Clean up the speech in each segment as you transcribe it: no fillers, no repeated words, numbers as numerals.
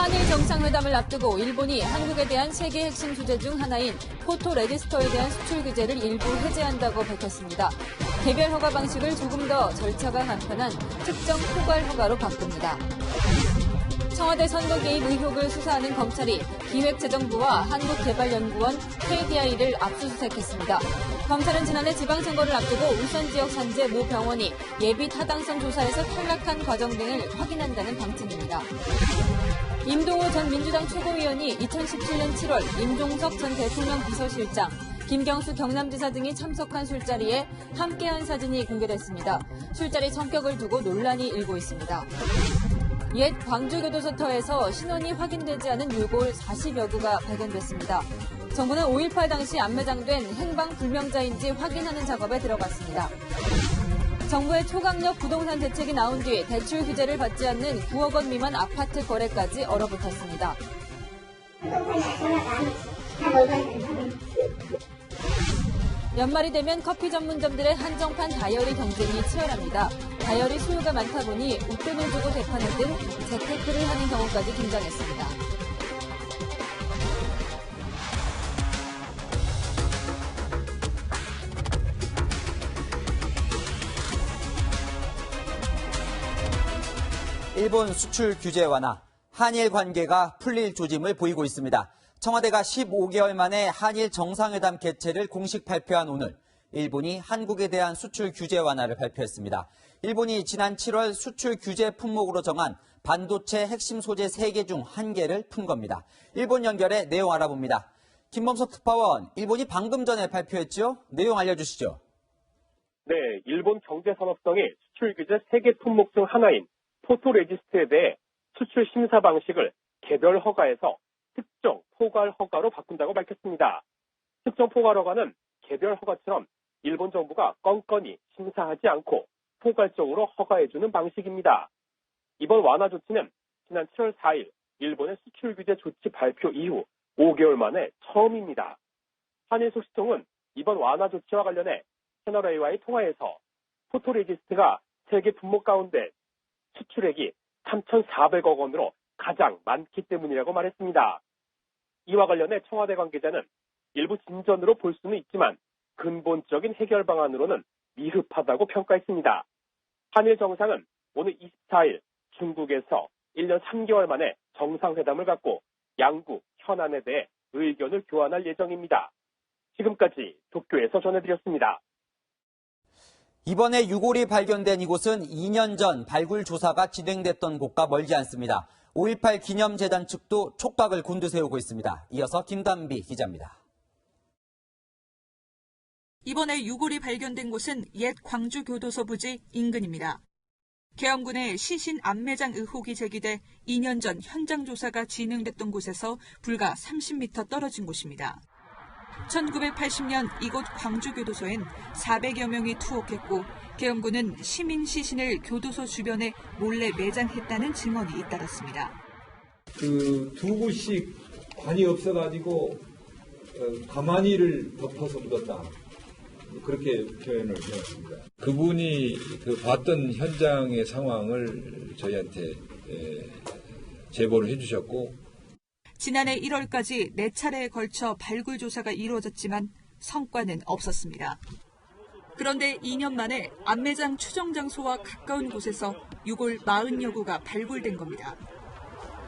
한일 정상회담을 앞두고 일본이 한국에 대한 세계 핵심 소재 중 하나인 포토 레지스터에 대한 수출 규제를 일부 해제한다고 밝혔습니다. 개별 허가 방식을 조금 더 절차가 간편한 특정 포괄 허가로 바꿉니다. 청와대 선거 개입 의혹을 수사하는 검찰이 기획재정부와 한국개발연구원 KDI를 압수수색했습니다. 검찰은 지난해 지방선거를 앞두고 울산 지역 산재 모 병원이 예비 타당성 조사에서 탈락한 과정 등을 확인한다는 방침입니다. 임동호 전 민주당 최고위원이 2017년 7월 임종석 전 대통령 비서실장, 김경수 경남지사 등이 참석한 술자리에 함께한 사진이 공개됐습니다. 술자리 성격을 두고 논란이 일고 있습니다. 옛 광주교도소터에서 신원이 확인되지 않은 유골 40여 구가 발견됐습니다. 정부는 5.18 당시 안매장된 행방불명자인지 확인하는 작업에 들어갔습니다. 정부의 초강력 부동산 대책이 나온 뒤 대출 규제를 받지 않는 9억 원 미만 아파트 거래까지 얼어붙었습니다. 연말이 되면 커피 전문점들의 한정판 다이어리 경쟁이 치열합니다. 다이어리 수요가 많다 보니 웃돈을 주고 대파는 등 재테크를 하는 경우까지 등장했습니다. 일본 수출 규제 완화, 한일 관계가 풀릴 조짐을 보이고 있습니다. 청와대가 15개월 만에 한일 정상회담 개최를 공식 발표한 오늘, 일본이 한국에 대한 수출 규제 완화를 발표했습니다. 일본이 지난 7월 수출 규제 품목으로 정한 반도체 핵심 소재 3개 중 1개를 푼 겁니다. 일본 연결해 내용 알아봅니다. 김범석 특파원, 일본이 방금 전에 발표했죠? 내용 알려주시죠. 네, 일본 경제산업성이 수출 규제 3개 품목 중 하나인 포토 레지스트에 대해 수출 심사 방식을 개별 허가에서 특정 포괄 허가로 바꾼다고 밝혔습니다. 특정 포괄 허가는 개별 허가처럼 일본 정부가 건건히 심사하지 않고 포괄적으로 허가해주는 방식입니다. 이번 완화 조치는 지난 7월 4일 일본의 수출 규제 조치 발표 이후 5개월 만에 처음입니다. 한일 소식통은 이번 완화 조치와 관련해 채널A와의 통화에서 포토 레지스트가 3개 품목 가운데 수출액이 3,400억 원으로 가장 많기 때문이라고 말했습니다. 이와 관련해 청와대 관계자는 일부 진전으로 볼 수는 있지만 근본적인 해결 방안으로는 미흡하다고 평가했습니다. 한일 정상은 오늘 24일 중국에서 1년 3개월 만에 정상회담을 갖고 양국 현안에 대해 의견을 교환할 예정입니다. 지금까지 도쿄에서 전해드렸습니다. 이번에 유골이 발견된 이곳은 2년 전 발굴 조사가 진행됐던 곳과 멀지 않습니다. 5.18 기념재단 측도 촉각을 곤두세우고 있습니다. 이어서 김담비 기자입니다. 이번에 유골이 발견된 곳은 옛 광주교도소 부지 인근입니다. 계엄군의 시신 안매장 의혹이 제기돼 2년 전 현장 조사가 진행됐던 곳에서 불과 30m 떨어진 곳입니다. 1980년 이곳 광주교도소엔 400여 명이 투옥했고 계엄군은 시민 시신을 교도소 주변에 몰래 매장했다는 증언이 잇따랐습니다. 두 곳씩 관이 없어가지고 가만히를 덮어서 묻었다. 그렇게 표현을 해왔습니다. 그분이 봤던 현장의 상황을 저희한테 제보를 해주셨고 지난해 1월까지 4차례에 걸쳐 발굴 조사가 이루어졌지만 성과는 없었습니다. 그런데 2년 만에 안매장 추정 장소와 가까운 곳에서 유골 40여 구가 발굴된 겁니다.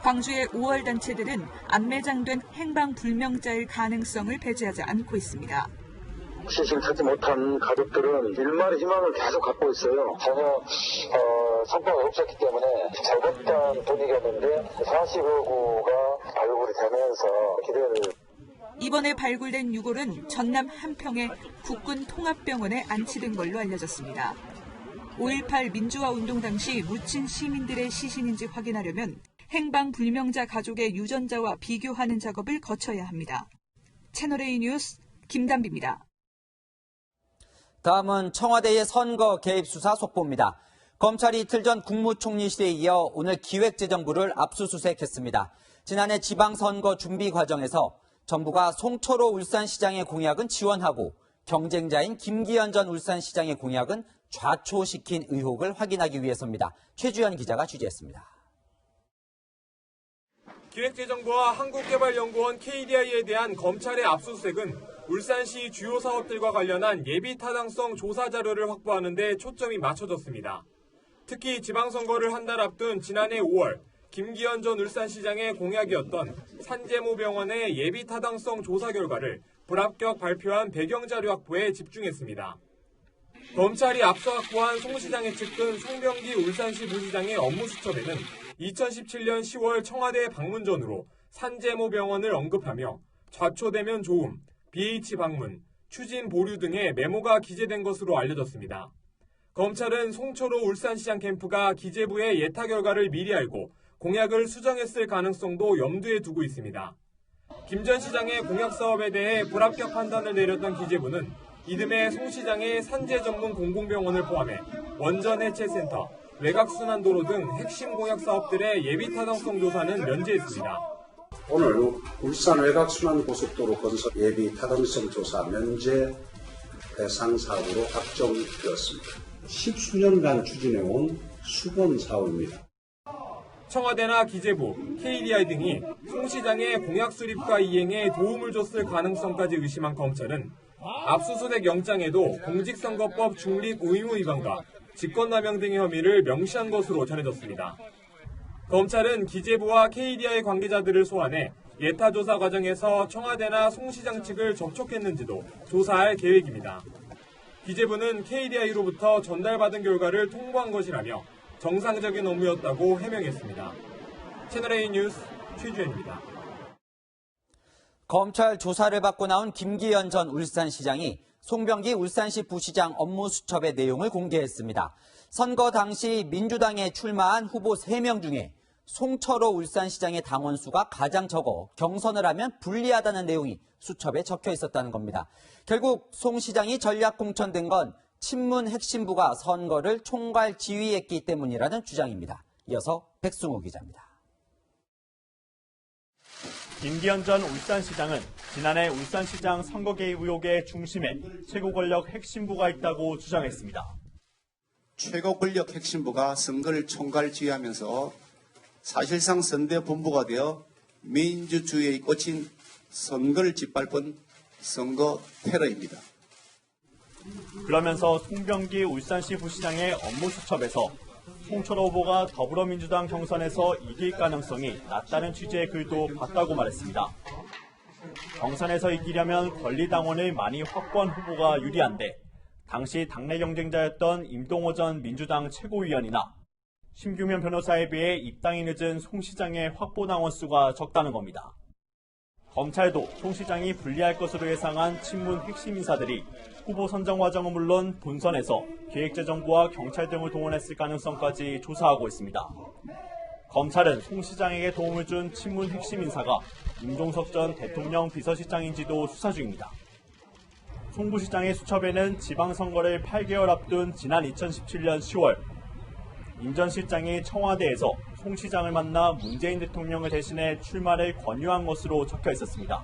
광주의 5월 단체들은 안매장된 행방불명자일 가능성을 배제하지 않고 있습니다. 시신을 찾지 못한 가족들은 일말의 희망을 계속 갖고 있어요. 전혀 성과가 없었기 때문에 잘못된 분위기였는데 40여 구가 발굴이 되면서 기대를. 이번에 발굴된 유골은 전남 한평의 국군 통합병원에 안치된 걸로 알려졌습니다. 5.18 민주화 운동 당시 묻힌 시민들의 시신인지 확인하려면 행방불명자 가족의 유전자와 비교하는 작업을 거쳐야 합니다. 채널A 뉴스 김담비입니다. 다음은 청와대의 선거 개입 수사 속보입니다. 검찰이 이틀 전 국무총리실에 이어 오늘 기획재정부를 압수수색했습니다. 지난해 지방선거 준비 과정에서 정부가 송철호 울산시장의 공약은 지원하고 경쟁자인 김기현 전 울산시장의 공약은 좌초시킨 의혹을 확인하기 위해서입니다. 최주연 기자가 취재했습니다. 기획재정부와 한국개발연구원 KDI에 대한 검찰의 압수수색은 울산시 주요 사업들과 관련한 예비 타당성 조사 자료를 확보하는 데 초점이 맞춰졌습니다. 특히 지방선거를 한 달 앞둔 지난해 5월 김기현 전 울산시장의 공약이었던 산재모병원의 예비 타당성 조사 결과를 불합격 발표한 배경자료 확보에 집중했습니다. 검찰이 앞서 확보한 송 시장의 측근 송병기 울산시 부시장의 업무수첩에는 2017년 10월 청와대 방문 전으로 산재모병원을 언급하며 좌초되면 좋음, BH 방문, 추진 보류 등의 메모가 기재된 것으로 알려졌습니다. 검찰은 송철호 울산시장 캠프가 기재부의 예타 결과를 미리 알고 공약을 수정했을 가능성도 염두에 두고 있습니다. 김 전 시장의 공약 사업에 대해 불합격 판단을 내렸던 기재부는 이듬해 송 시장의 산재 전문 공공병원을 포함해 원전 해체센터, 외곽순환도로 등 핵심 공약 사업들의 예비 타당성 조사는 면제했습니다. 오늘 울산 외곽순환고속도로 건설 예비 타당성 조사 면제 대상 사업으로 확정되었습니다. 10수년간 추진해온 수건 사업입니다. 청와대나 기재부, KDI 등이 송 시장의 공약 수립과 이행에 도움을 줬을 가능성까지 의심한 검찰은 압수수색 영장에도 공직선거법 중립 의무 위반과 직권남용 등의 혐의를 명시한 것으로 전해졌습니다. 검찰은 기재부와 KDI 관계자들을 소환해 예타조사 과정에서 청와대나 송 시장 측을 접촉했는지도 조사할 계획입니다. 기재부는 KDI로부터 전달받은 결과를 통보한 것이라며 정상적인 업무였다고 해명했습니다. 채널A 뉴스 최주현입니다. 검찰 조사를 받고 나온 김기현 전 울산시장이 송병기 울산시 부시장 업무수첩의 내용을 공개했습니다. 선거 당시 민주당에 출마한 후보 3명 중에 송철호 울산시장의 당원 수가 가장 적어 경선을 하면 불리하다는 내용이 수첩에 적혀 있었다는 겁니다. 결국 송 시장이 전략 공천된 건 친문 핵심부가 선거를 총괄 지휘했기 때문이라는 주장입니다. 이어서 백승호 기자입니다. 김기현 전 울산시장은 지난해 울산시장 선거 개입 의혹의 중심에 최고 권력 핵심부가 있다고 주장했습니다. 최고 권력 핵심부가 선거를 총괄 지휘하면서 사실상 선대본부가 되어 민주주의에 꽂힌 선거를 짓밟은 선거 테러입니다. 그러면서 송병기 울산시 부시장의 업무수첩에서 송철호 후보가 더불어민주당 경선에서 이길 가능성이 낮다는 취지의 글도 봤다고 말했습니다. 경선에서 이기려면 권리당원을 많이 확보한 후보가 유리한데 당시 당내 경쟁자였던 임동호 전 민주당 최고위원이나 심규면 변호사에 비해 입당이 늦은 송 시장의 확보당원 수가 적다는 겁니다. 검찰도 송 시장이 불리할 것으로 예상한 친문 핵심 인사들이 후보 선정 과정은 물론 본선에서 기획재정부와 경찰 등을 동원했을 가능성까지 조사하고 있습니다. 검찰은 송 시장에게 도움을 준 친문 핵심 인사가 임종석 전 대통령 비서실장인지도 수사 중입니다. 송 부시장의 수첩에는 지방선거를 8개월 앞둔 지난 2017년 10월 임 전 실장이 청와대에서 송 시장을 만나 문재인 대통령을 대신해 출마를 권유한 것으로 적혀 있었습니다.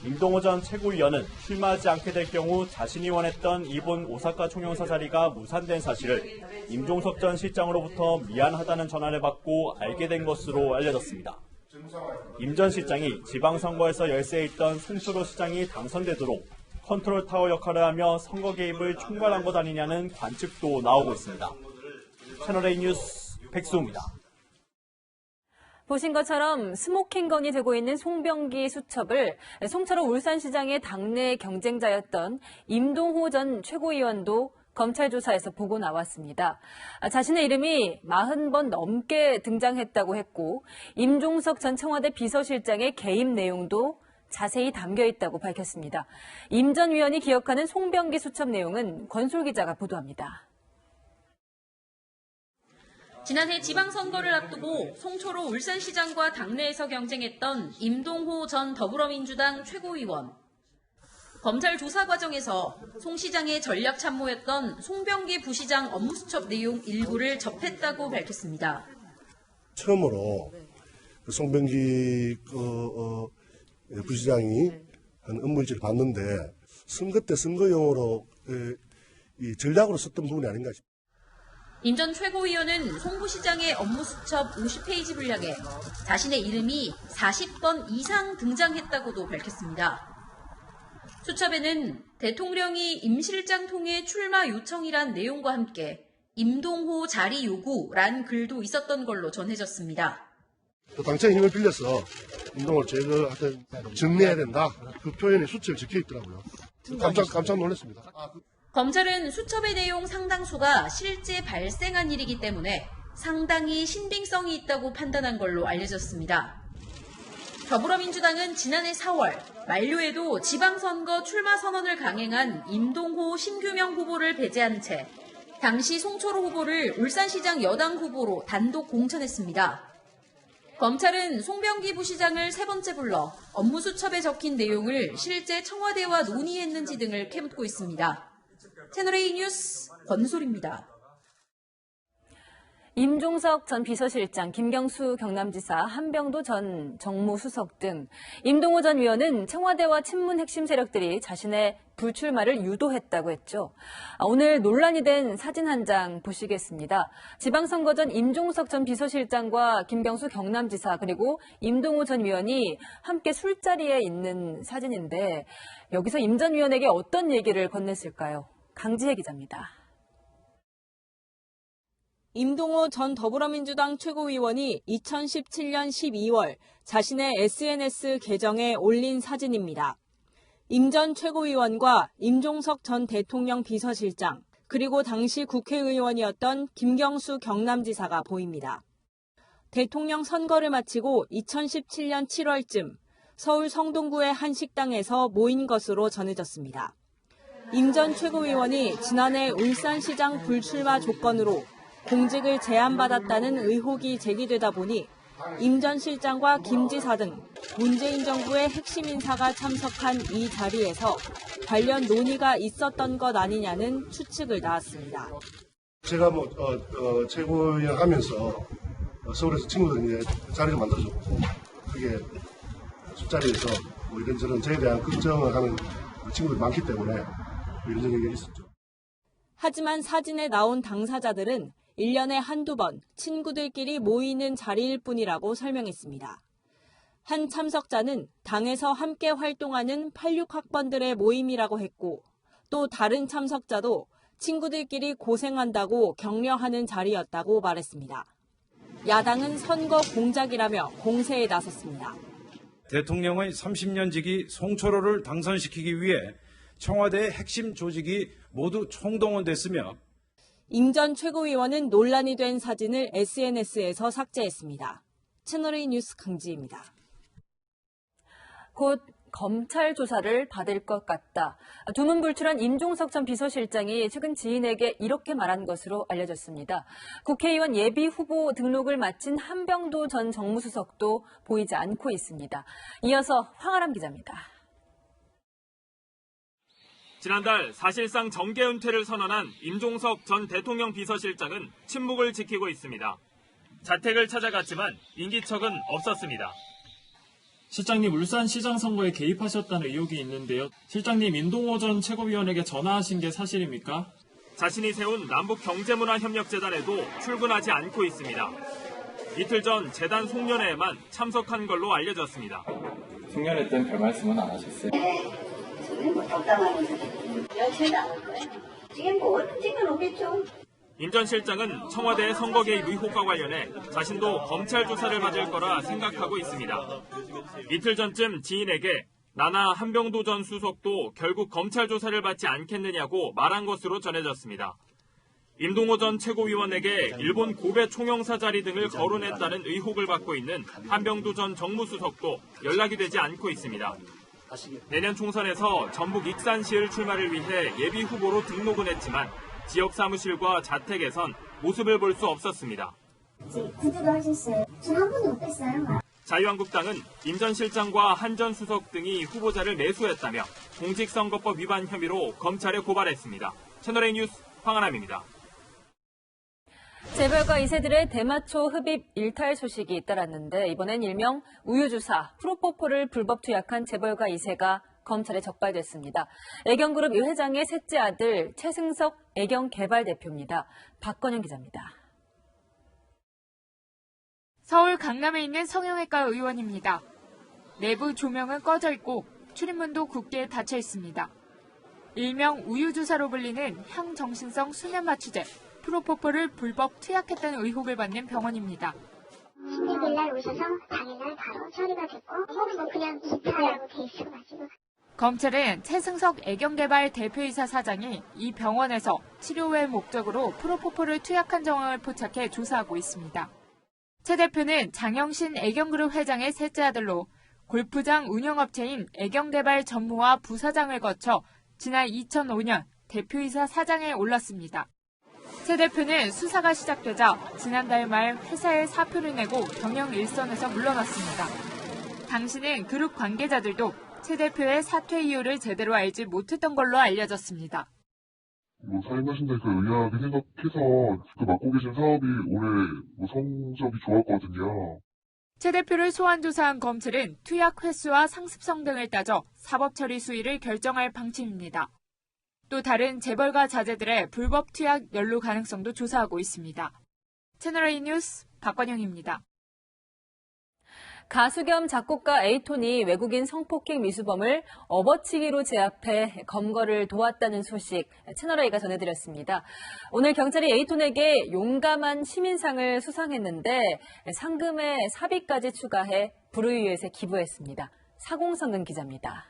임동호 전 최고위원은 출마하지 않게 될 경우 자신이 원했던 일본 오사카 총영사 자리가 무산된 사실을 임종석 전 실장으로부터 미안하다는 전화를 받고 알게 된 것으로 알려졌습니다. 임 전 실장이 지방선거에서 열세에 있던 송철호 시장이 당선되도록 컨트롤 타워 역할을 하며 선거 개입을 총괄한 것 아니냐는 관측도 나오고 있습니다. 채널A 뉴스 백수호입니다. 보신 것처럼 스모킹건이 되고 있는 송병기 수첩을 송철호 울산시장의 당내 경쟁자였던 임동호 전 최고위원도 검찰 조사에서 보고 나왔습니다. 자신의 이름이 40번 넘게 등장했다고 했고 임종석 전 청와대 비서실장의 개입 내용도 자세히 담겨 있다고 밝혔습니다. 임 전 위원이 기억하는 송병기 수첩 내용은 권솔 기자가 보도합니다. 지난해 지방선거를 앞두고 송철호 울산시장과 당내에서 경쟁했던 임동호 전 더불어민주당 최고위원. 검찰 조사 과정에서 송 시장의 전략 참모였던 송병기 부시장 업무수첩 내용 일부를 접했다고 밝혔습니다. 처음으로 송병기 부시장이 한 업무일지를 봤는데 선거 때 선거용으로 이 전략으로 썼던 부분이 아닌가 싶습니다. 임 전 최고위원은 송 부시장의 업무수첩 50페이지 분량에 자신의 이름이 40번 이상 등장했다고도 밝혔습니다. 수첩에는 대통령이 임 실장 통해 출마 요청이란 내용과 함께 임동호 자리 요구란 글도 있었던 걸로 전해졌습니다. 당청의 힘을 빌려서 임동호를 제거하여튼 정리해야 된다. 그 표현이 수첩에 적혀 있더라고요. 깜짝 놀랐습니다. 검찰은 수첩의 내용 상당수가 실제 발생한 일이기 때문에 상당히 신빙성이 있다고 판단한 걸로 알려졌습니다. 더불어민주당은 지난해 4월 만료에도 지방선거 출마 선언을 강행한 임동호 신규명 후보를 배제한 채 당시 송철호 후보를 울산시장 여당 후보로 단독 공천했습니다. 검찰은 송병기 부시장을 3번째 불러 업무수첩에 적힌 내용을 실제 청와대와 논의했는지 등을 캐묻고 있습니다. 채널A 뉴스 권솔입니다. 임종석 전 비서실장, 김경수 경남지사, 한병도 전 정무수석 등 임동호 전 위원은 청와대와 친문 핵심 세력들이 자신의 불출마를 유도했다고 했죠. 오늘 논란이 된 사진 한 장 보시겠습니다. 지방선거 전 임종석 전 비서실장과 김경수 경남지사 그리고 임동호 전 위원이 함께 술자리에 있는 사진인데 여기서 임 전 위원에게 어떤 얘기를 건넸을까요? 강지혜 기자입니다. 임동호 전 더불어민주당 최고위원이 2017년 12월 자신의 SNS 계정에 올린 사진입니다. 임 전 최고위원과 임종석 전 대통령 비서실장, 그리고 당시 국회의원이었던 김경수 경남지사가 보입니다. 대통령 선거를 마치고 2017년 7월쯤 서울 성동구의 한 식당에서 모인 것으로 전해졌습니다. 임 전 최고위원이 지난해 울산시장 불출마 조건으로 공직을 제안받았다는 의혹이 제기되다 보니 임 전 실장과 김 지사 등 문재인 정부의 핵심 인사가 참석한 이 자리에서 관련 논의가 있었던 것 아니냐는 추측을 낳았습니다. 제가 최고위원 하면서 서울에서 친구들이 이제 자리를 만들어줬고 그게 술자리에서 이런저런 저에 대한 걱정을 하는 친구들이 많기 때문에 이런저런 얘기가 있었죠. 하지만 사진에 나온 당사자들은 1년에 한두 번 친구들끼리 모이는 자리일 뿐이라고 설명했습니다. 한 참석자는 당에서 함께 활동하는 86학번들의 모임이라고 했고 또 다른 참석자도 친구들끼리 고생한다고 격려하는 자리였다고 말했습니다. 야당은 선거 공작이라며 공세에 나섰습니다. 대통령의 30년 지기 송철호를 당선시키기 위해 청와대의 핵심 조직이 모두 총동원됐으며 임 전 최고위원은 논란이 된 사진을 SNS에서 삭제했습니다. 채널A 뉴스 강지혜입니다. 곧 검찰 조사를 받을 것 같다. 두문불출한 임종석 전 비서실장이 최근 지인에게 이렇게 말한 것으로 알려졌습니다. 국회의원 예비 후보 등록을 마친 한병도 전 정무수석도 보이지 않고 있습니다. 이어서 황아람 기자입니다. 지난달 사실상 정계 은퇴를 선언한 임종석 전 대통령 비서실장은 침묵을 지키고 있습니다. 자택을 찾아갔지만 인기척은 없었습니다. 실장님, 울산시장 선거에 개입하셨다는 의혹이 있는데요. 실장님, 임동호 전 최고위원에게 전화하신 게 사실입니까? 자신이 세운 남북경제문화협력재단에도 출근하지 않고 있습니다. 이틀 전 재단 송년회에만 참석한 걸로 알려졌습니다. 송년회 때는 별 말씀은 안 하셨어요? 임 전 실장은 청와대 선거 개입 의혹과 관련해 자신도 검찰 조사를 받을 거라 생각하고 있습니다. 이틀 전쯤 지인에게 나나 한병도 전 수석도 결국 검찰 조사를 받지 않겠느냐고 말한 것으로 전해졌습니다. 임동호 전 최고위원에게 일본 고베 총영사 자리 등을 거론했다는 의혹을 받고 있는 한병도 전 정무수석도 연락이 되지 않고 있습니다. 내년 총선에서 전북 익산시을 출마를 위해 예비 후보로 등록은 했지만 지역 사무실과 자택에선 모습을 볼 수 없었습니다. 구두도 하셨어요. 전 한 번도 못 뵀어요. 자유한국당은 임 전 실장과 한 전 수석 등이 후보자를 매수했다며 공직선거법 위반 혐의로 검찰에 고발했습니다. 채널A 뉴스 황하남입니다. 재벌가 2세들의 대마초 흡입 일탈 소식이 잇따랐는데 이번엔 일명 우유주사 프로포폴을 불법 투약한 재벌가 2세가 검찰에 적발됐습니다. 애경그룹 이 회장의 셋째 아들 최승석 애경개발 대표입니다. 박건영 기자입니다. 서울 강남에 있는 성형외과 의원입니다. 내부 조명은 꺼져 있고 출입문도 굳게 닫혀 있습니다. 일명 우유주사로 불리는 향정신성 수면마취제 프로포폴을 불법 투약했다는 의혹을 받는 병원입니다. 16일 날 오셔서 당일날 바로 처리가 됐고 혹은 그냥 이탈하고 돼 있어가지고. 검찰은 최승석 애경개발 대표이사 사장이 이 병원에서 치료의 목적으로 프로포폴을 투약한 정황을 포착해 조사하고 있습니다. 최 대표는 장영신 애경그룹 회장의 셋째 아들로 골프장 운영업체인 애경개발 전무와 부사장을 거쳐 지난 2005년 대표이사 사장에 올랐습니다. 최 대표는 수사가 시작되자 지난달 말 회사에 사표를 내고 경영 일선에서 물러났습니다. 당시는 그룹 관계자들도 최 대표의 사퇴 이유를 제대로 알지 못했던 걸로 알려졌습니다. 사임하신다 의아하게 생각해서 맡고 계신 사업이 올해 성적이 좋았거든요. 최 대표를 소환 조사한 검찰은 투약 횟수와 상습성 등을 따져 사법 처리 수위를 결정할 방침입니다. 또 다른 재벌가 자제들의 불법 투약 연루 가능성도 조사하고 있습니다. 채널A 뉴스 박관영입니다. 가수 겸 작곡가 에이톤이 외국인 성폭행 미수범을 업어치기로 제압해 검거를 도왔다는 소식 채널A가 전해드렸습니다. 오늘 경찰이 에이톤에게 용감한 시민상을 수상했는데 상금에 사비까지 추가해 불우이웃에 기부했습니다. 사공성근 기자입니다.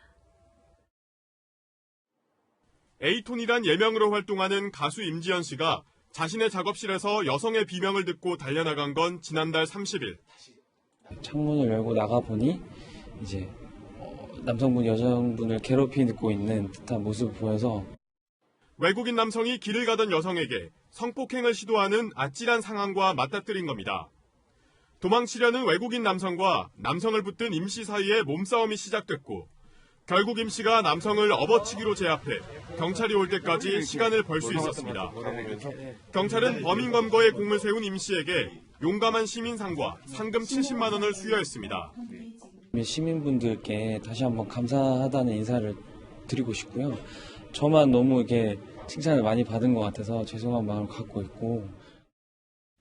에이톤이란 예명으로 활동하는 가수 임지연 씨가 자신의 작업실에서 여성의 비명을 듣고 달려나간 건 지난달 30일. 창문을 열고 나가보니 이제 남성분, 여성분을 괴롭히고 있는 듯한 모습을 보여서 외국인 남성이 길을 가던 여성에게 성폭행을 시도하는 아찔한 상황과 맞닥뜨린 겁니다. 도망치려는 외국인 남성과 남성을 붙든 임 씨 사이에 몸싸움이 시작됐고 결국 임 씨가 남성을 업어치기로 제압해 경찰이 올 때까지 시간을 벌 수 있었습니다. 경찰은 범인 검거에 공을 세운 임 씨에게 용감한 시민상과 상금 70만 원을 수여했습니다. 시민분들께 다시 한번 감사하다는 인사를 드리고 싶고요. 저만 너무 이렇게 칭찬을 많이 받은 것 같아서 죄송한 마음을 갖고 있고.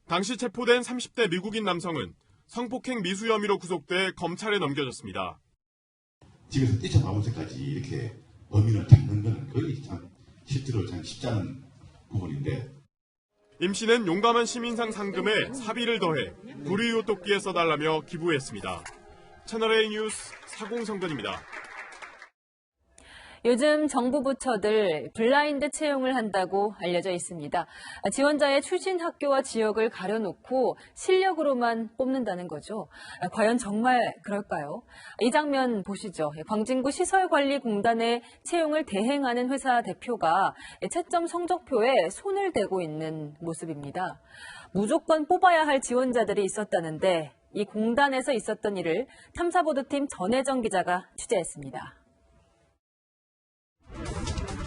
당시 체포된 30대 미국인 남성은 성폭행 미수 혐의로 구속돼 검찰에 넘겨졌습니다. 집에서 뛰쳐나올 때까지 이렇게 범인을 잡는 건 거의 참 실제로 참 쉽지 않은 부분인데 임 씨는 용감한 시민상 상금에 사비를 더해 불우이웃 돕기에 써달라며 기부했습니다. 채널A 뉴스 사공성근입니다. 요즘 정부 부처들 블라인드 채용을 한다고 알려져 있습니다. 지원자의 출신 학교와 지역을 가려놓고 실력으로만 뽑는다는 거죠. 과연 정말 그럴까요? 이 장면 보시죠. 광진구 시설관리공단의 채용을 대행하는 회사 대표가 채점 성적표에 손을 대고 있는 모습입니다. 무조건 뽑아야 할 지원자들이 있었다는데 이 공단에서 있었던 일을 탐사보도팀 전혜정 기자가 취재했습니다.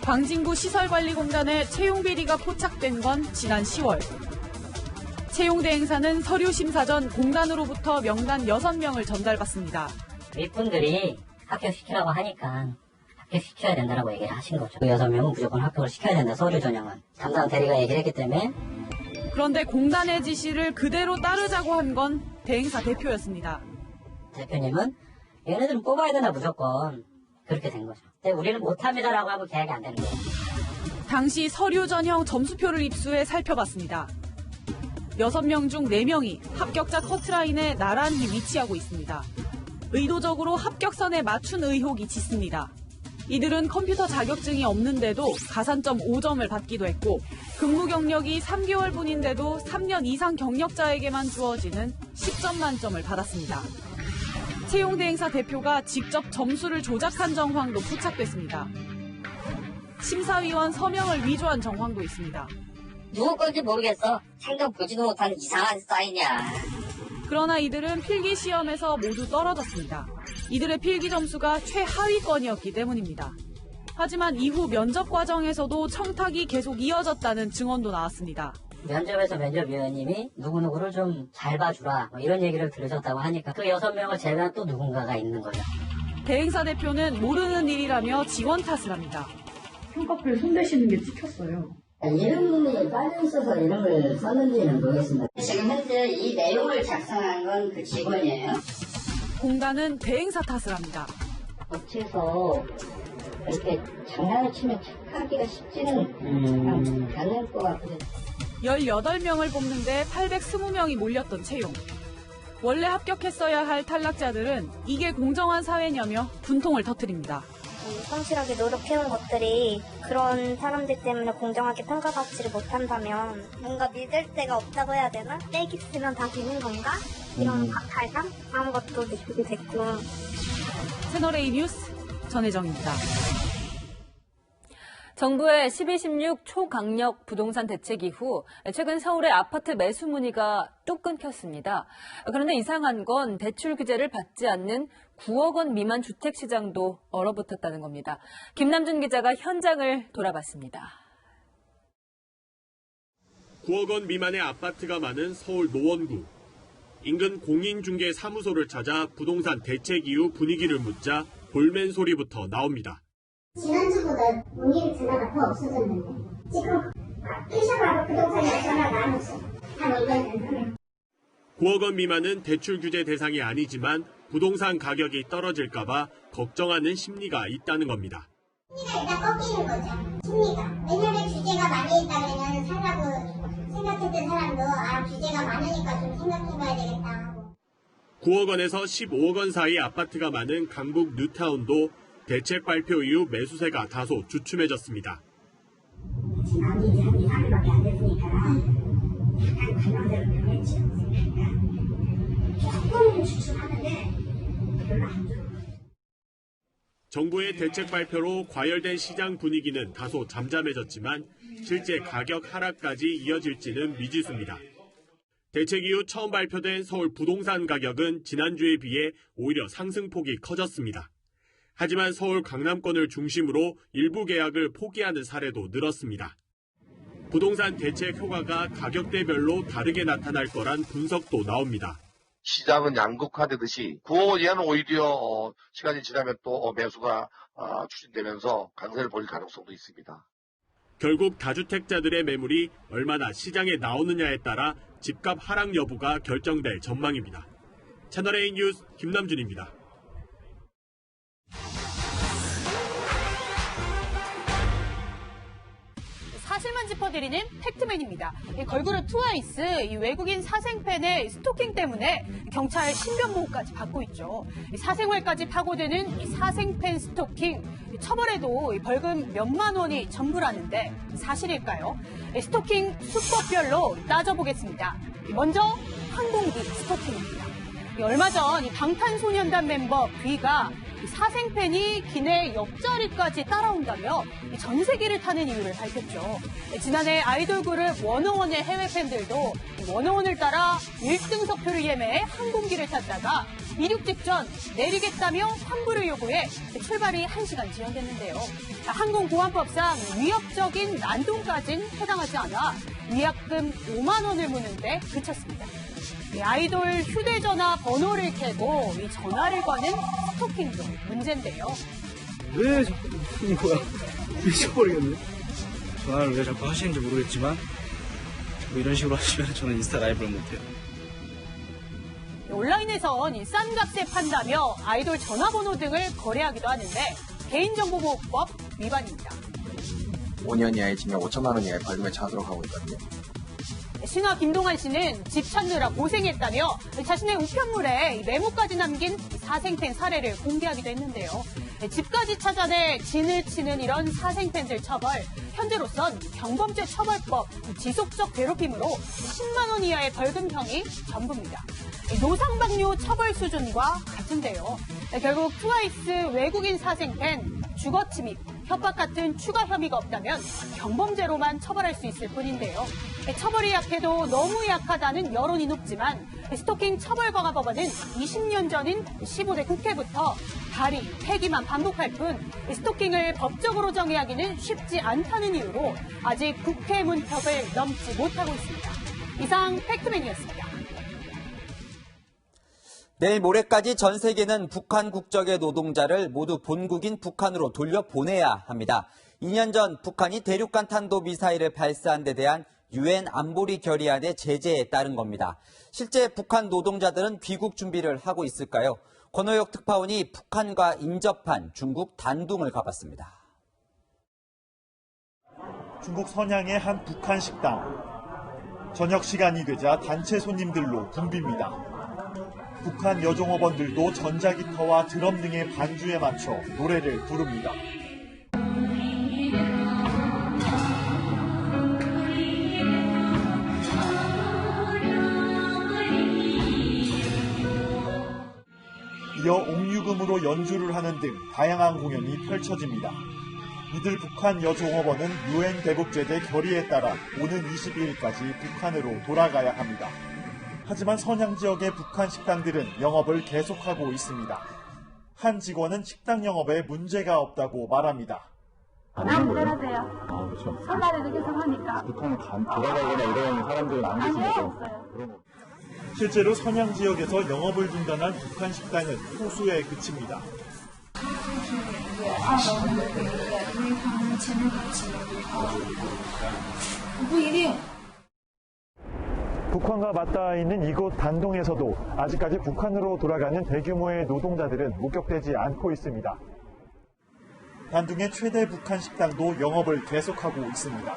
광진구 시설관리공단에 채용 비리가 포착된 건 지난 10월. 채용 대행사는 서류 심사 전 공단으로부터 명단 6명을 전달받습니다. 윗분들이 합격시키라고 하니까 합격시켜야 된다고 얘기를 하신 거죠. 그 6명은 무조건 합격을 시켜야 된다, 서류 전형은. 담당 대리가 얘기를 했기 때문에. 그런데 공단의 지시를 그대로 따르자고 한 건 대행사 대표였습니다. 대표님은 얘네들은 뽑아야 된다 무조건. 그렇게 된 거죠. 근데 우리는 못합니다라고 하면 계약이 안 되는 거예요. 당시 서류 전형 점수표를 입수해 살펴봤습니다. 6명 중 4명이 합격자 커트라인에 나란히 위치하고 있습니다. 의도적으로 합격선에 맞춘 의혹이 짙습니다. 이들은 컴퓨터 자격증이 없는데도 가산점 5점을 받기도 했고 근무 경력이 3개월분인데도 3년 이상 경력자에게만 주어지는 10점 만점을 받았습니다. 채용 대행사 대표가 직접 점수를 조작한 정황도 포착됐습니다. 심사위원 서명을 위조한 정황도 있습니다. 누구 건지 모르겠어. 상점 보지도 못한 이상한 사인이야. 그러나 이들은 필기 시험에서 모두 떨어졌습니다. 이들의 필기 점수가 최하위권이었기 때문입니다. 하지만 이후 면접 과정에서도 청탁이 계속 이어졌다는 증언도 나왔습니다. 면접에서 면접위원님이 누구누구를 좀 잘 봐주라 이런 얘기를 들으셨다고 하니까 그 6명을 제외한 또 누군가가 있는 거죠. 대행사 대표는 모르는 일이라며 지원 탓을 합니다. 성과표에 손대시는 게 찍혔어요. 이름이 빠져있어서 이름을 썼는지는 모르겠습니다. 지금 현재 이 내용을 작성한 건 그 직원이에요. 공단은 대행사 탓을 합니다. 업체에서 이렇게 장난을 치면 착하기가 쉽지는 않을 것 같아요. 18명을 뽑는데 820명이 몰렸던 채용. 원래 합격했어야 할 탈락자들은 이게 공정한 사회냐며 분통을 터뜨립니다. 성실하게 노력해온 것들이 그런 사람들 때문에 공정하게 평가받지를 못한다면 뭔가 믿을 데가 없다고 해야 되나? 떼기 쓰면 다 되는 건가? 이런 박탈감? 그런 것도 느끼게 됐고. 채널A 뉴스 전혜정입니다. 정부의 12.16 초강력 부동산 대책 이후 최근 서울의 아파트 매수 문의가 뚝 끊겼습니다. 그런데 이상한 건 대출 규제를 받지 않는 9억 원 미만 주택 시장도 얼어붙었다는 겁니다. 김남준 기자가 현장을 돌아봤습니다. 9억 원 미만의 아파트가 많은 서울 노원구. 인근 공인중개사무소를 찾아 부동산 대책 이후 분위기를 묻자 볼멘 소리부터 나옵니다. 지난주보다 문의 전화가 더 없어졌는데 지금 피셔가고 부동산에 전화가 안 왔어요. 한 1년 9억 원 미만은 대출 규제 대상이 아니지만 부동산 가격이 떨어질까 봐 걱정하는 심리가 있다는 겁니다. 심리가 일단 꺾이는 거죠. 심리가. 왜냐면 규제가 많이 있다면 살라고 생각했던 사람도 규제가 많으니까 좀 생각해봐야 되겠다 하고. 9억 원에서 15억 원 사이 아파트가 많은 강북 뉴타운도 대책 발표 이후 매수세가 다소 주춤해졌습니다. 지금 한 2~3일밖에 안 됐으니까 약간 관광대로 변했지 않습니까? 조금 주춤하는데 별로 안 좋아요. 정부의 대책 발표로 과열된 시장 분위기는 다소 잠잠해졌지만 실제 가격 하락까지 이어질지는 미지수입니다. 대책 이후 처음 발표된 서울 부동산 가격은 지난주에 비해 오히려 상승폭이 커졌습니다. 하지만 서울 강남권을 중심으로 일부 계약을 포기하는 사례도 늘었습니다. 부동산 대책 효과가 가격대별로 다르게 나타날 거란 분석도 나옵니다. 시장은 양극화되듯이 9억 원 이하는 오히려 시간이 지나면 또 매수가 추진되면서 강세를 보일 가능성도 있습니다. 결국 다주택자들의 매물이 얼마나 시장에 나오느냐에 따라 집값 하락 여부가 결정될 전망입니다. 채널A 뉴스 김남준입니다. 사실만 짚어드리는 팩트맨입니다. 걸그룹 트와이스, 이 외국인 사생팬의 스토킹 때문에 경찰 신변보호까지 받고 있죠. 사생활까지 파고드는 이 사생팬 스토킹, 처벌에도 벌금 몇만 원이 전부라는데 사실일까요? 스토킹 수법별로 따져보겠습니다. 먼저 항공기 스토킹입니다. 얼마 전 방탄소년단 mem버 V가 사생팬이 기내 옆자리까지 따라온다며 전 세계를 타는 이유를 밝혔죠. 지난해 아이돌 그룹 워너원의 해외 팬들도 워너원을 따라 1등석표를 예매해 항공기를 탔다가 이륙 직전 내리겠다며 환불을 요구해 출발이 1시간 지연됐는데요. 항공보안법상 위협적인 난동까지는 해당하지 않아 위약금 5만 원을 무는데 그쳤습니다. 아이돌 휴대전화 번호를 캐고 이 전화를 거는 스토킹도 문제인데요. 왜 자꾸 하는 거야? 미쳐버리겠네. 전화를 왜 자꾸 하시는지 모르겠지만 뭐 이런 식으로 하시면 저는 인스타 라이브를 못해요. 온라인에선 이 싼 값에 판다며 아이돌 전화번호 등을 거래하기도 하는데 개인정보보호법 위반입니다. 5년 이하의 징역 5천만 원 이하의 벌금에 처하도록 하고 있거든요. 신화 김동완 씨는 집 찾느라 고생했다며 자신의 우편물에 메모까지 남긴 사생팬 사례를 공개하기도 했는데요. 집까지 찾아내 진을 치는 이런 사생팬들 처벌, 현재로선 경범죄 처벌법 지속적 괴롭힘으로 10만 원 이하의 벌금형이 전부입니다. 노상방뇨 처벌 수준과 같은데요. 결국 트와이스 외국인 사생팬 주거 침입, 협박 같은 추가 혐의가 없다면 경범죄로만 처벌할 수 있을 뿐인데요. 처벌이 약해도 너무 약하다는 여론이 높지만 스토킹 처벌 강화 법안은 20년 전인 15대 국회부터 발의, 폐기만 반복할 뿐 스토킹을 법적으로 정의하기는 쉽지 않다는 이유로 아직 국회 문턱을 넘지 못하고 있습니다. 이상 팩트맨이었습니다. 내일 모레까지 전 세계는 북한 국적의 노동자를 모두 본국인 북한으로 돌려보내야 합니다. 2년 전 북한이 대륙간 탄도미사일을 발사한 데 대한 유엔 안보리 결의안의 제재에 따른 겁니다. 실제 북한 노동자들은 귀국 준비를 하고 있을까요? 권호혁 특파원이 북한과 인접한 중국 단둥을 가봤습니다. 중국 선양의 한 북한 식당. 저녁 시간이 되자 단체 손님들로 붐빕니다. 북한 여종업원들도 전자기타와 드럼 등의 반주에 맞춰 노래를 부릅니다. 이어 옥류금으로 연주를 하는 등 다양한 공연이 펼쳐집니다. 이들 북한 여종업원은 유엔 대북제재 결의에 따라 오는 22일까지 북한으로 돌아가야 합니다. 하지만 선양 지역의 북한 식당들은 영업을 계속하고 있습니다. 한 직원은 식당 영업에 문제가 없다고 말합니다. 불편하세요. 그렇죠. 설날에도 계속 하니까. 북한에 돌아가거나 이런 사람들은 안 계시죠? 실제로 선양 지역에서 영업을 중단한 북한 식당은 소수에 그칩니다. 북한과 맞닿아 있는 이곳 단둥에서도 아직까지 북한으로 돌아가는 대규모의 노동자들은 목격되지 않고 있습니다. 단둥의 최대 북한 식당도 영업을 계속하고 있습니다.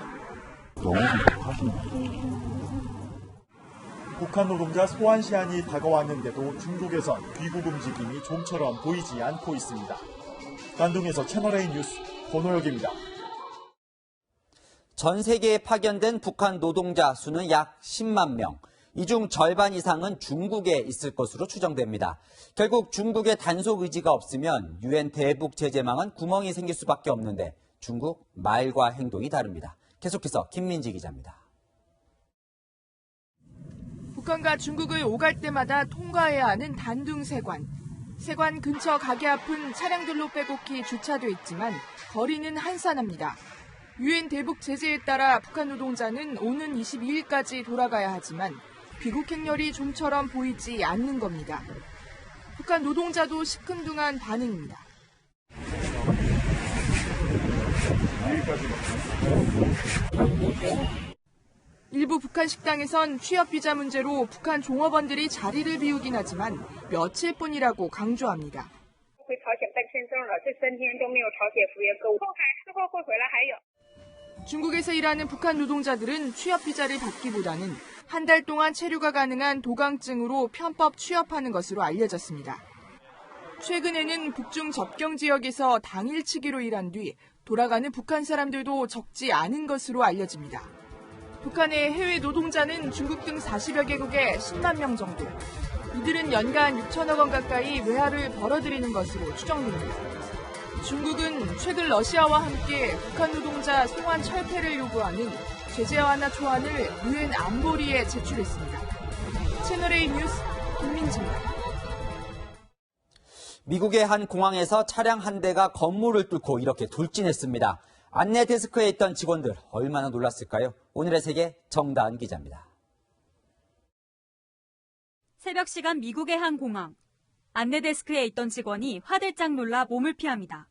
북한 노동자 소환 시한이 다가왔는데도 중국에선 귀국 움직임이 좀처럼 보이지 않고 있습니다. 단둥에서 채널A 뉴스 권호혁입니다. 전 세계에 파견된 북한 노동자 수는 약 10만 명. 이 중 절반 이상은 중국에 있을 것으로 추정됩니다. 결국 중국의 단속 의지가 없으면 유엔 대북 제재망은 구멍이 생길 수밖에 없는데 중국 말과 행동이 다릅니다. 계속해서 김민지 기자입니다. 북한과 중국을 오갈 때마다 통과해야 하는 단둥 세관. 세관 근처 가게 앞은 차량들로 빼곡히 주차돼 있지만 거리는 한산합니다. 유엔 대북 제재에 따라 북한 노동자는 오는 22일까지 돌아가야 하지만 귀국 행렬이 좀처럼 보이지 않는 겁니다. 북한 노동자도 시큰둥한 반응입니다. 일부 북한 식당에선 취업 비자 문제로 북한 종업원들이 자리를 비우긴 하지만 며칠뿐이라고 강조합니다. 중국에서 일하는 북한 노동자들은 취업 비자를 받기보다는 한 달 동안 체류가 가능한 도강증으로 편법 취업하는 것으로 알려졌습니다. 최근에는 북중 접경 지역에서 당일치기로 일한 뒤 돌아가는 북한 사람들도 적지 않은 것으로 알려집니다. 북한의 해외 노동자는 중국 등 40여 개국에 10만 명 정도. 이들은 연간 6천억 원 가까이 외화를 벌어들이는 것으로 추정됩니다. 중국은 최근 러시아와 함께 북한 노동자 송환 철폐를 요구하는 제재 완화 초안을 유엔 안보리에 제출했습니다. 채널A 뉴스 김민지입니다. 미국의 한 공항에서 차량 한 대가 건물을 뚫고 이렇게 돌진했습니다. 안내 데스크에 있던 직원들 얼마나 놀랐을까요? 오늘의 세계 정다은 기자입니다. 새벽 시간 미국의 한 공항. 안내 데스크에 있던 직원이 화들짝 놀라 몸을 피합니다.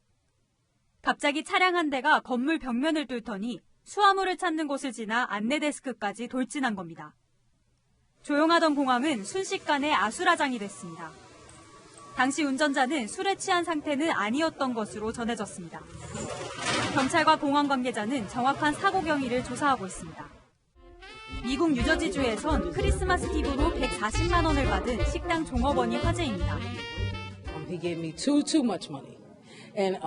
갑자기 차량 한 대가 건물 벽면을 뚫더니 수화물을 찾는 곳을 지나 안내 데스크까지 돌진한 겁니다. 조용하던 공항은 순식간에 아수라장이 됐습니다. 당시 운전자는 술에 취한 상태는 아니었던 것으로 전해졌습니다. 경찰과 공항 관계자는 정확한 사고 경위를 조사하고 있습니다. 미국 뉴저지주에선 크리스마스 팁으로 140만 원을 받은 식당 종업원이 화제입니다. He gave me too much money. And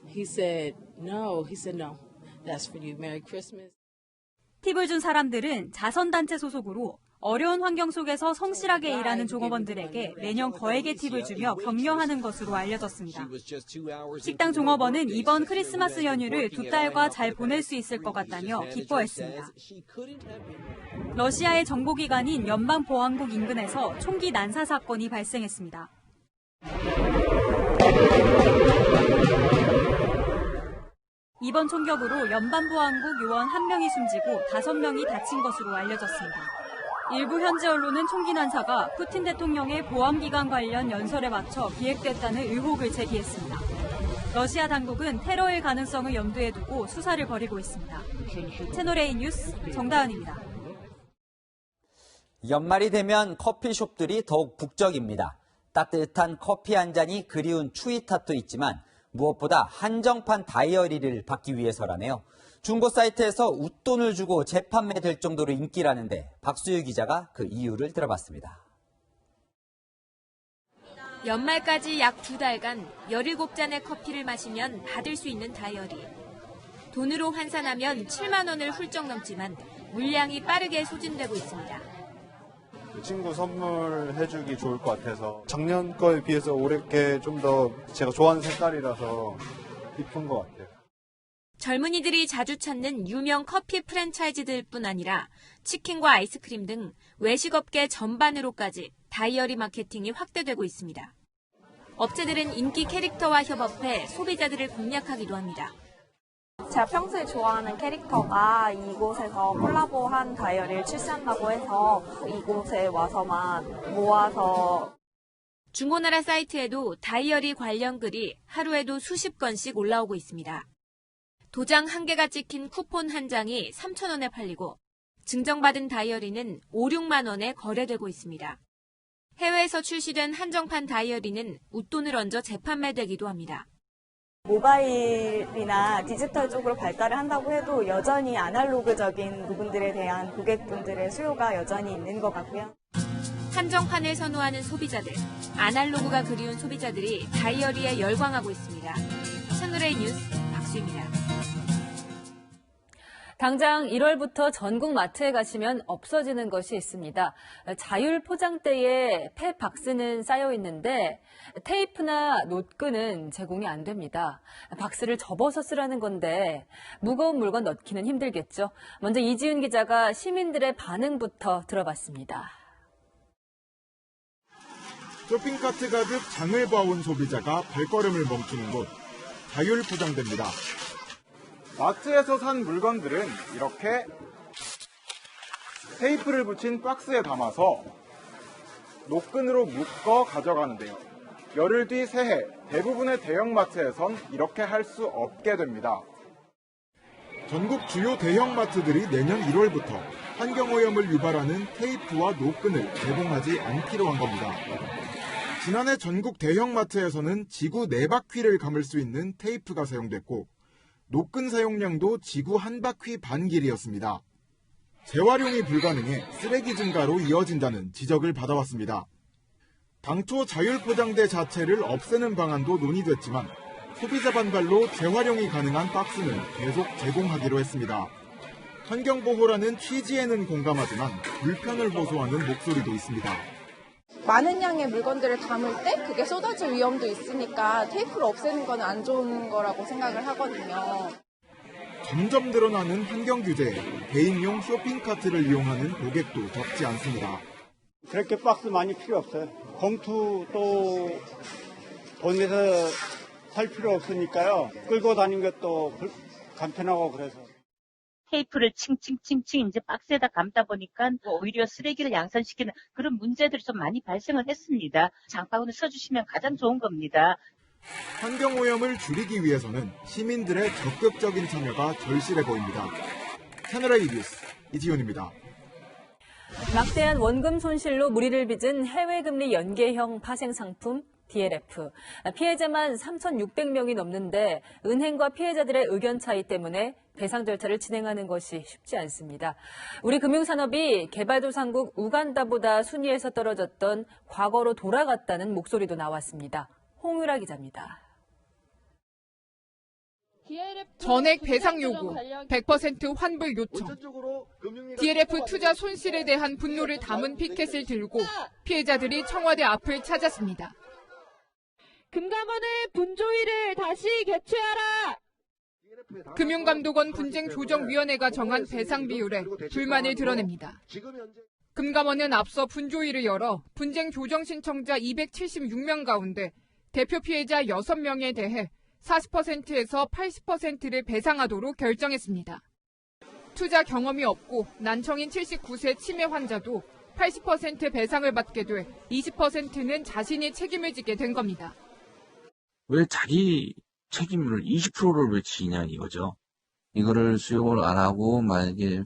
he said, no, that's for you. Merry Christmas. 팁을 준 사람들은 자선단체 소속으로 어려운 환경 속에서 성실하게 일하는 종업원들에게 매년 거액의 팁을 주며 격려하는 것으로 알려졌습니다. 식당 종업원은 이번 크리스마스 연휴를 두 딸과 잘 보낼 수 있을 것 같다며 기뻐했습니다. 러시아의 정보기관인 연방보안국 인근에서 총기 난사 사건이 발생했습니다. 이번 총격으로 연방보안국 요원 1명이 숨지고 5명이 다친 것으로 알려졌습니다. 일부 현지 언론은 총기 난사가 푸틴 대통령의 보안기관 관련 연설에 맞춰 기획됐다는 의혹을 제기했습니다. 러시아 당국은 테러의 가능성을 염두에 두고 수사를 벌이고 있습니다. 채널A 뉴스 정다은입니다. 연말이 되면 커피숍들이 더욱 북적입니다. 따뜻한 커피 한 잔이 그리운 추위 탓도 있지만 무엇보다 한정판 다이어리를 받기 위해서라네요. 중고 사이트에서 웃돈을 주고 재판매될 정도로 인기라는데 박수유 기자가 그 이유를 들어봤습니다. 연말까지 약 2달간 17잔의 커피를 마시면 받을 수 있는 다이어리. 돈으로 환산하면 7만 원을 훌쩍 넘지만 물량이 빠르게 소진되고 있습니다. 친구 선물해주기 좋을 것 같아서 작년 거에 비해서 올해 게 좀 더 제가 좋아하는 색깔이라서 이쁜 것 같아요. 젊은이들이 자주 찾는 유명 커피 프랜차이즈들뿐 아니라 치킨과 아이스크림 등 외식업계 전반으로까지 다이어리 마케팅이 확대되고 있습니다. 업체들은 인기 캐릭터와 협업해 소비자들을 공략하기도 합니다. 제가 평소에 좋아하는 캐릭터가 이곳에서 콜라보한 다이어리를 출시한다고 해서 이곳에 와서만 모아서 중고나라 사이트에도 다이어리 관련 글이 하루에도 수십 건씩 올라오고 있습니다. 도장 한 개가 찍힌 쿠폰 한 장이 3,000원에 팔리고 증정받은 다이어리는 5, 6만 원에 거래되고 있습니다. 해외에서 출시된 한정판 다이어리는 웃돈을 얹어 재판매되기도 합니다. 모바일이나 디지털 쪽으로 발달을 한다고 해도 여전히 아날로그적인 부분들에 대한 고객분들의 수요가 여전히 있는 것 같고요. 한정판을 선호하는 소비자들, 아날로그가 그리운 소비자들이 다이어리에 열광하고 있습니다. 채널A 뉴스 박수입니다. 당장 1월부터 전국 마트에 가시면 없어지는 것이 있습니다. 자율 포장대에 폐박스는 쌓여 있는데 테이프나 노끈은 제공이 안 됩니다. 박스를 접어서 쓰라는 건데 무거운 물건 넣기는 힘들겠죠. 먼저 이지훈 기자가 시민들의 반응부터 들어봤습니다. 쇼핑카트 가득 장을 봐온 소비자가 발걸음을 멈추는 곳, 자율 포장대입니다. 마트에서 산 물건들은 이렇게 테이프를 붙인 박스에 담아서 노끈으로 묶어 가져가는데요. 열흘 뒤 새해 대부분의 대형마트에선 이렇게 할 수 없게 됩니다. 전국 주요 대형마트들이 내년 1월부터 환경오염을 유발하는 테이프와 노끈을 제공하지 않기로 한 겁니다. 지난해 전국 대형마트에서는 지구 4바퀴를 감을 수 있는 테이프가 사용됐고 노끈 사용량도 지구 1바퀴 반 길이었습니다. 재활용이 불가능해 쓰레기 증가로 이어진다는 지적을 받아왔습니다. 당초 자율포장대 자체를 없애는 방안도 논의됐지만 소비자 반발로 재활용이 가능한 박스는 계속 제공하기로 했습니다. 환경보호라는 취지에는 공감하지만 불편을 호소하는 목소리도 있습니다. 많은 양의 물건들을 담을 때 그게 쏟아질 위험도 있으니까 테이프를 없애는 건 안 좋은 거라고 생각을 하거든요. 점점 늘어나는 환경 규제에 개인용 쇼핑카트를 이용하는 고객도 적지 않습니다. 그렇게 박스 많이 필요 없어요. 봉투 또 돈 내서 살 필요 없으니까요. 끌고 다니는 것도 간편하고 그래서. 테이프를 칭칭칭칭 이제 박스에다 감다 보니까 오히려 쓰레기를 양산시키는 그런 문제들이 좀 많이 발생을 했습니다. 장바구니 써주시면 가장 좋은 겁니다. 환경오염을 줄이기 위해서는 시민들의 적극적인 참여가 절실해 보입니다. 채널A 뉴스 이지훈입니다. 막대한 원금 손실로 무리를 빚은 해외금리 연계형 파생상품 DLF. 피해자만 3,600명이 넘는데 은행과 피해자들의 의견 차이 때문에 배상 절차를 진행하는 것이 쉽지 않습니다. 우리 금융산업이 개발도상국 우간다보다 순위에서 떨어졌던 과거로 돌아갔다는 목소리도 나왔습니다. 홍유라 기자입니다. 전액 배상 요구, 100% 환불 요청. DLF 투자 손실에 대한 분노를 담은 피켓을 들고 피해자들이 청와대 앞을 찾았습니다. 금감원의 분조위를 다시 개최하라! 금융감독원 분쟁조정위원회가 정한 배상 비율에 불만을 드러냅니다. 금감원은 앞서 분조위를 열어 분쟁조정 신청자 276명 가운데 대표 피해자 6명에 대해 40%에서 80%를 배상하도록 결정했습니다. 투자 경험이 없고 난청인 79세 치매 환자도 80% 배상을 받게 돼 20%는 자신이 책임을 지게 된 겁니다. 왜 자기 책임을 20%를 왜 지냐 이거죠. 이거를 수용을 안 하고 만약에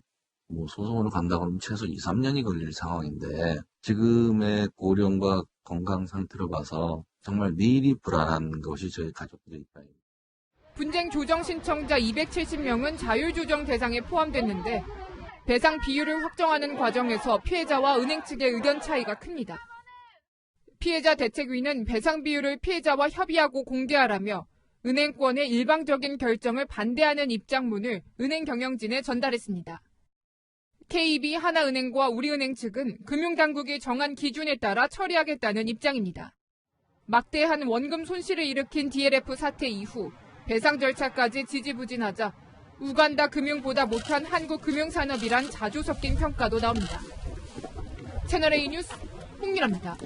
소송으로 간다 그러면 최소 2, 3년이 걸릴 상황인데 지금의 고령과 건강 상태로 봐서 정말 내일이 불안한 것이 저희 가족들의 입장입니다. 분쟁 조정 신청자 270명은 자율조정 대상에 포함됐는데 배상 비율을 확정하는 과정에서 피해자와 은행 측의 의견 차이가 큽니다. 피해자 대책위는 배상 비율을 피해자와 협의하고 공개하라며 은행권의 일방적인 결정을 반대하는 입장문을 은행 경영진에 전달했습니다. KB, 하나은행과 우리은행 측은 금융당국이 정한 기준에 따라 처리하겠다는 입장입니다. 막대한 원금 손실을 일으킨 DLF 사태 이후 배상 절차까지 지지부진하자 우간다 금융보다 못한 한국 금융산업이란 자주 섞인 평가도 나옵니다. 채널A 뉴스 홍미라입니다.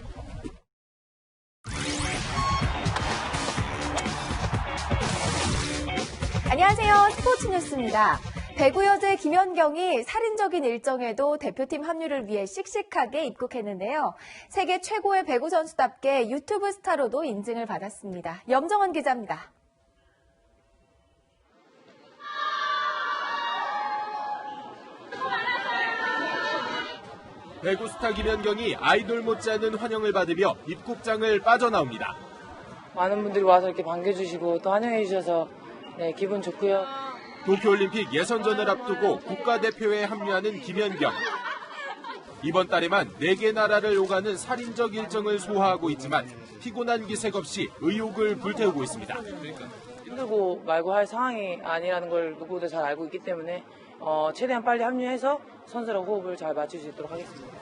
안녕하세요. 스포츠 뉴스입니다. 배구 여제 김연경이 살인적인 일정에도 대표팀 합류를 위해 씩씩하게 입국했는데요. 세계 최고의 배구 선수답게 유튜브 스타로도 인증을 받았습니다. 염정원 기자입니다. 배구 스타 김연경이 아이돌 못지않은 환영을 받으며 입국장을 빠져나옵니다. 많은 분들이 와서 이렇게 반겨주시고 또 환영해 주셔서 기분 좋고요. 도쿄올림픽 예선전을 앞두고 국가대표에 합류하는 김연경. 이번 달에만 4개 나라를 오가는 살인적 일정을 소화하고 있지만 피곤한 기색 없이 의욕을 불태우고 있습니다. 힘들고 말고 할 상황이 아니라는 걸 누구도 잘 알고 있기 때문에 최대한 빨리 합류해서 선수랑 호흡을 잘 맞출 수 있도록 하겠습니다.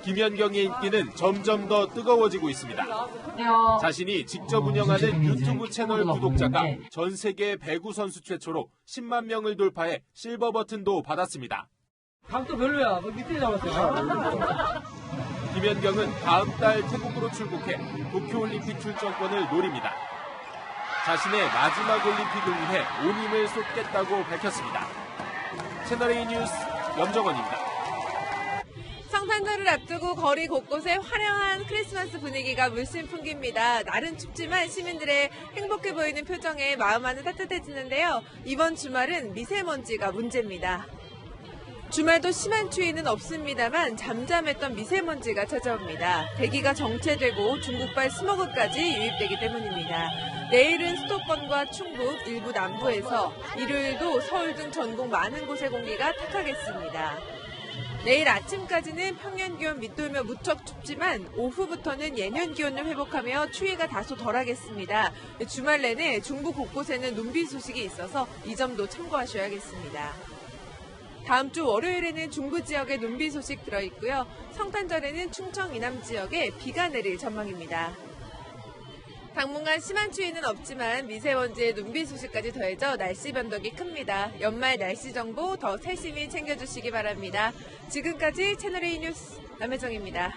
김연경의 인기는 점점 더 뜨거워지고 있습니다. 자신이 직접 운영하는 유튜브 채널 구독자가 전 세계 배구 선수 최초로 10만 명을 돌파해 실버 버튼도 받았습니다. 각도 별로야. 밑에 잡았어요. 김연경은 다음 달 태국으로 출국해 도쿄올림픽 출전권을 노립니다. 자신의 마지막 올림픽을 위해 온 힘을 쏟겠다고 밝혔습니다. 채널A 뉴스 염정원입니다. 성탄절을 앞두고 거리 곳곳에 화려한 크리스마스 분위기가 물씬 풍깁니다. 날은 춥지만 시민들의 행복해 보이는 표정에 마음 안은 따뜻해지는데요. 이번 주말은 미세먼지가 문제입니다. 주말도 심한 추위는 없습니다만 잠잠했던 미세먼지가 찾아옵니다. 대기가 정체되고 중국발 스모그까지 유입되기 때문입니다. 내일은 수도권과 충북, 일부 남부에서, 일요일도 서울 등 전국 많은 곳의 공기가 탁하겠습니다. 내일 아침까지는 평년 기온 밑돌며 무척 춥지만 오후부터는 예년 기온을 회복하며 추위가 다소 덜하겠습니다. 주말 내내 중부 곳곳에는 눈비 소식이 있어서 이 점도 참고하셔야겠습니다. 다음 주 월요일에는 중부 지역에 눈비 소식 들어있고요. 성탄절에는 충청 이남 지역에 비가 내릴 전망입니다. 당분간 심한 추위는 없지만 미세먼지의 눈비 소식까지 더해져 날씨 변동이 큽니다. 연말 날씨 정보 더 세심히 챙겨주시기 바랍니다. 지금까지 채널A 뉴스 남혜정입니다.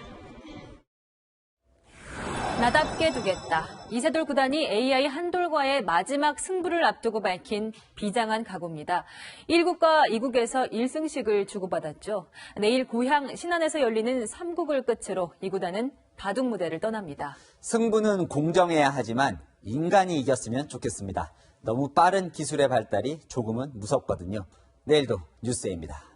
나답게 두겠다. 이세돌 구단이 AI 한돌과의 마지막 승부를 앞두고 밝힌 비장한 각오입니다. 1국과 2국에서 1승씩을 주고받았죠. 내일 고향 신안에서 열리는 3국을 끝으로 이 구단은 바둑 무대를 떠납니다. 승부는 공정해야 하지만 인간이 이겼으면 좋겠습니다. 너무 빠른 기술의 발달이 조금은 무섭거든요. 내일도 뉴스에입니다.